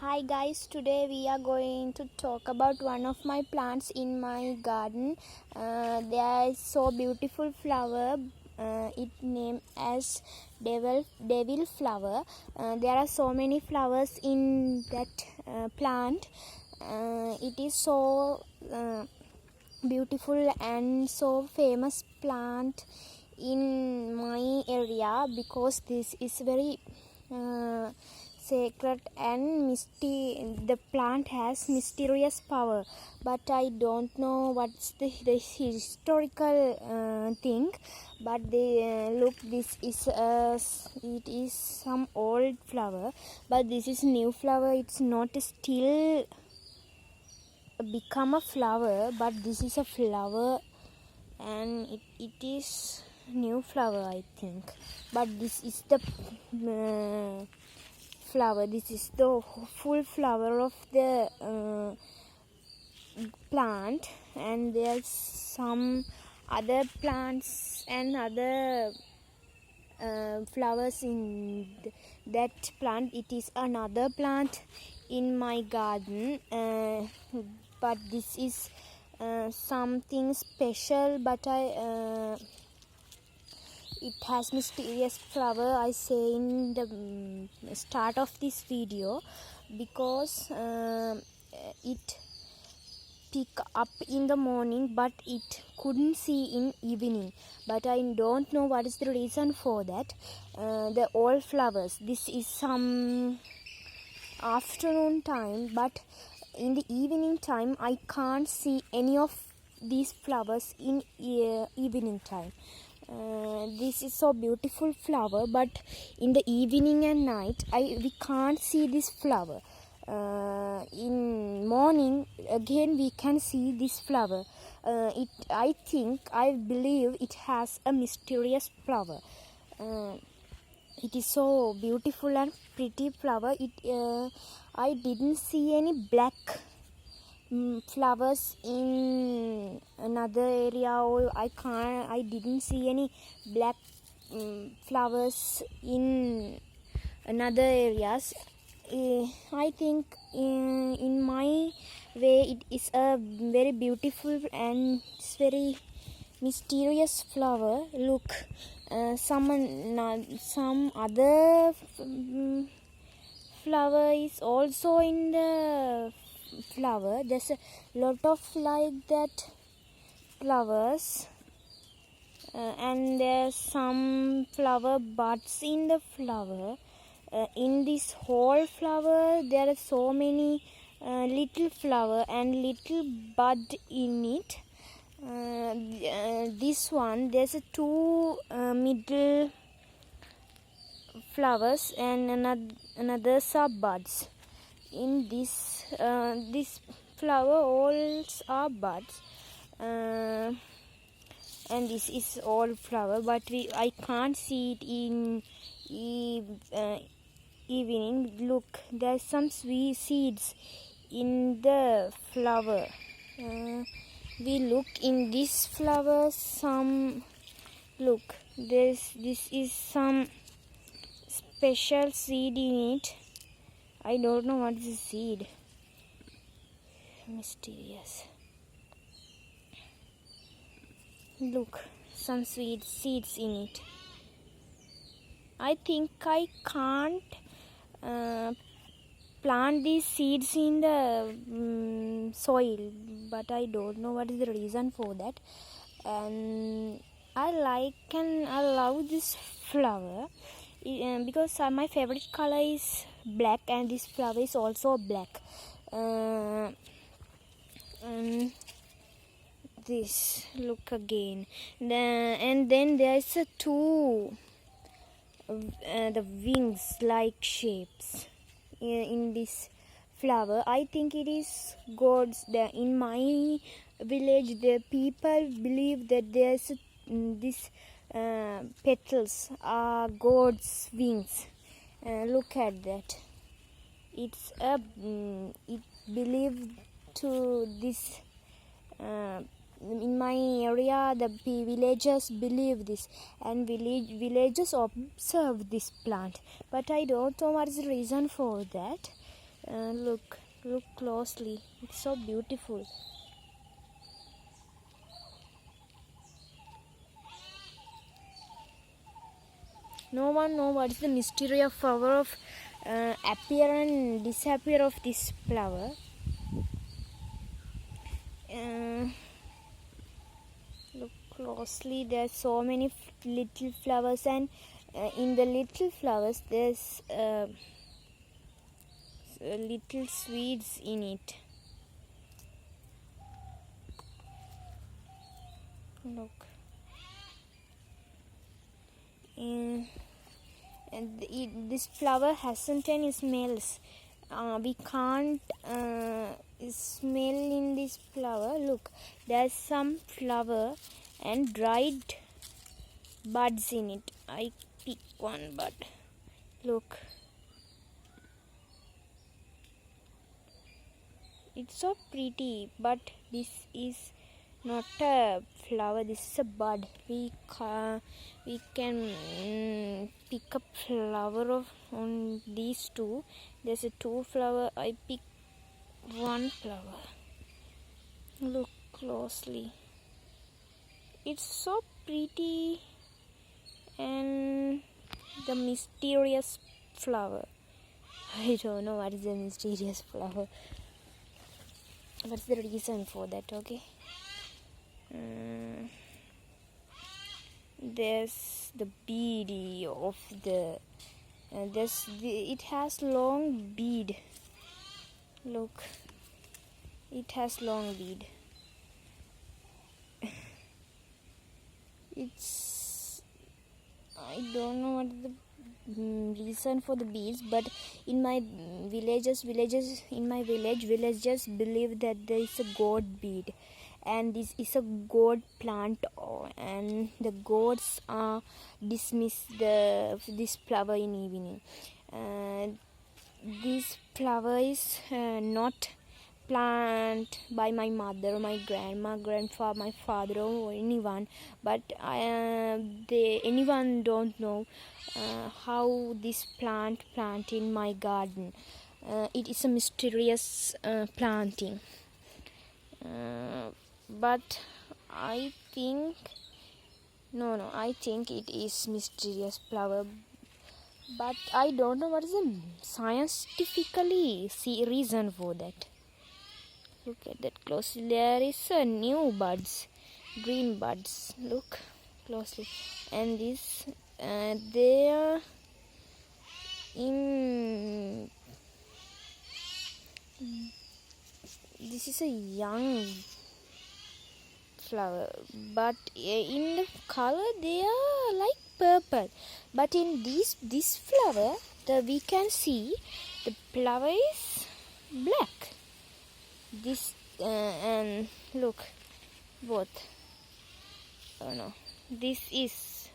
Hi guys, today we are going to talk about one of my plants in my garden. There is so beautiful flower. It named as devil flower. There are so many flowers in that plant. It is so beautiful and so famous plant in my area because this is very sacred and the plant has mysterious power, but I don't know what's the historical thing. But look, this is it is some old flower, but this is new flower. It's not still become a flower, but this is a flower and it is new flower, I think. But this is the flower. This is the full flower of the plant, and there's some other plants and other flowers in that plant. It is another plant in my garden, but this is something special, but it has mysterious flower, I say in the start of this video, because it pick up in the morning but it couldn't see in evening, but I don't know what is the reason for that. The all flowers, this is some afternoon time, but in the evening time I can't see any of these flowers in evening time. This is so beautiful flower, but in the evening and night we can't see this flower. In morning again we can see this flower. I believe it has a mysterious flower. It is so beautiful and pretty flower. I didn't see any black flowers in another area, or I didn't see any black flowers in another areas. I think in my way it is a very beautiful and it's very mysterious flower. Look, some other flower is also in the flower. There's a lot of like that flowers, and there's some flower buds in the flower. In this whole flower there are so many little flower and little bud in it. This one, there's two middle flowers and another are buds. In this flower all are buds, and this is all flower, but I can't see it in evening. Look, there's some sweet seeds in the flower. We look in this flower, some look, this is some special seed in it. I don't know what is the seed. Mysterious. Look, some sweet seeds in it. I think I can't plant these seeds in the soil, but I don't know what is the reason for that. And I love this flower because my favorite color is black, and this flower is also black. This, look again, and then there's two the wings like shapes in this flower. I think it is gods. There in my village, the people believe that there's this petals are gods' wings. Look at that. It's a it believed to this. In my area, the villagers believe this, and villagers observe this plant, but I don't know what is the reason for that. Look closely. It's so beautiful. No one knows what is the mystery of flower of appear and disappear of this flower. Look closely. There are so many little flowers, and in the little flowers there's little sweets in it. Look. And this flower hasn't any smells. We can't smell in this flower. Look, there's some flower and dried buds in it. I pick one bud. Look, it's so pretty, but this is not a flower. This is a bud. We can pick up flower on these two. There's a two flower. I pick one flower. Look closely. It's so pretty, and the mysterious flower. I don't know what is the mysterious flower. What's the reason for that? Okay. There's the bead of the. It has long bead. Look, it has long bead. I don't know what the reason for the beads, but in my villagers believe that there is a god bead, and this is a god plant, and the gods dismiss this flower in evening. This flower is not plant by my mother, my grandma, grandfather, my father, or anyone, but anyone don't know how this plant in my garden. It is a mysterious planting, but I think I think it is mysterious flower, but I don't know what is the scientifically reason for that. Look at that closely. There is a new buds, green buds. Look closely, and this they are in. This is a young flower, but in the color they are like purple. But in this flower, we can see the flower is black. This and look, both. Oh no, this is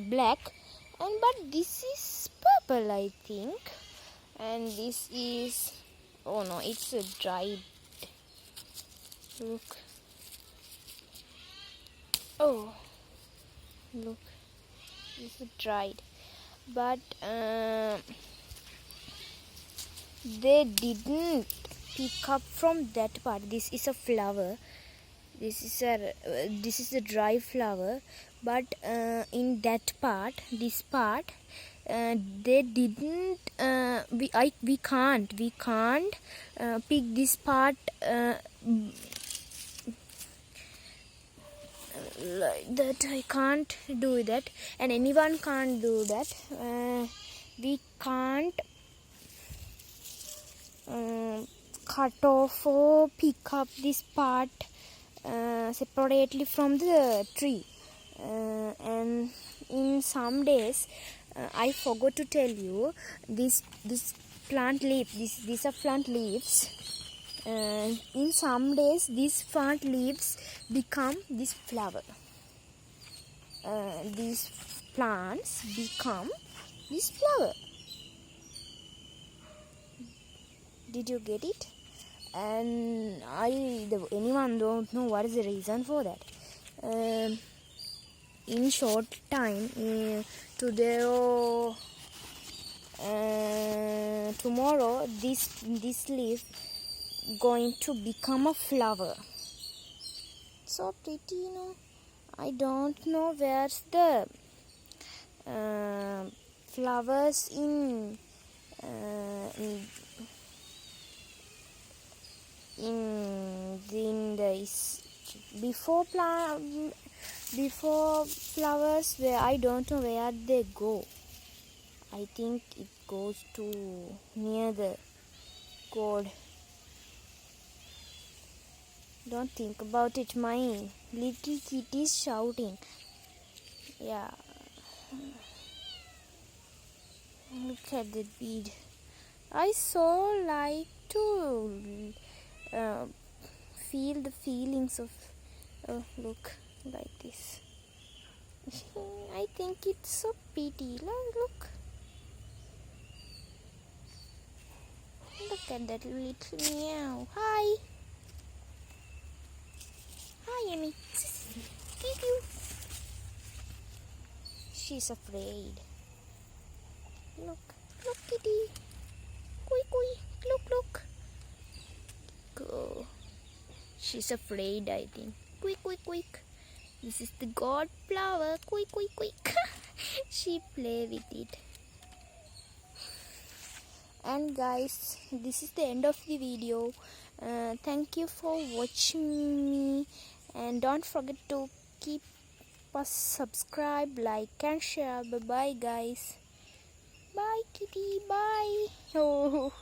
black, but this is purple, I think, and this is it's a dried. Look. Oh, look, this is dried, but they didn't pick up from that part. This is a flower. This is a dry flower, but in that part, this part, they didn't. We can't pick this part like that. I can't do that, and anyone can't do that. We can't cut off or pick up this part separately from the tree. And in some days, I forgot to tell you, this plant leaf, these are plant leaves. In some days, these plant leaves become this flower. These plants become this flower. Did you get it? And anyone don't know what is the reason for that. In short time, today or tomorrow this leaf going to become a flower. So pretty, you know. I don't know where's the flowers in this before flowers, where I don't know where they go. I think it goes to near the god. Don't think about it. My little kid is shouting. Yeah. Look at that bead. I so like to feel the feelings of look like this. I think it's so pretty. Look at that little meow. Hi Amy. She's afraid. Look kitty. Look. Go. She's afraid, I think. Quick. This is the god flower. Quick. She play with it. And guys, this is the end of the video. Thank you for watching me, and don't forget to keep us subscribe, like and share. Bye bye guys. Bye kitty, bye. Oh.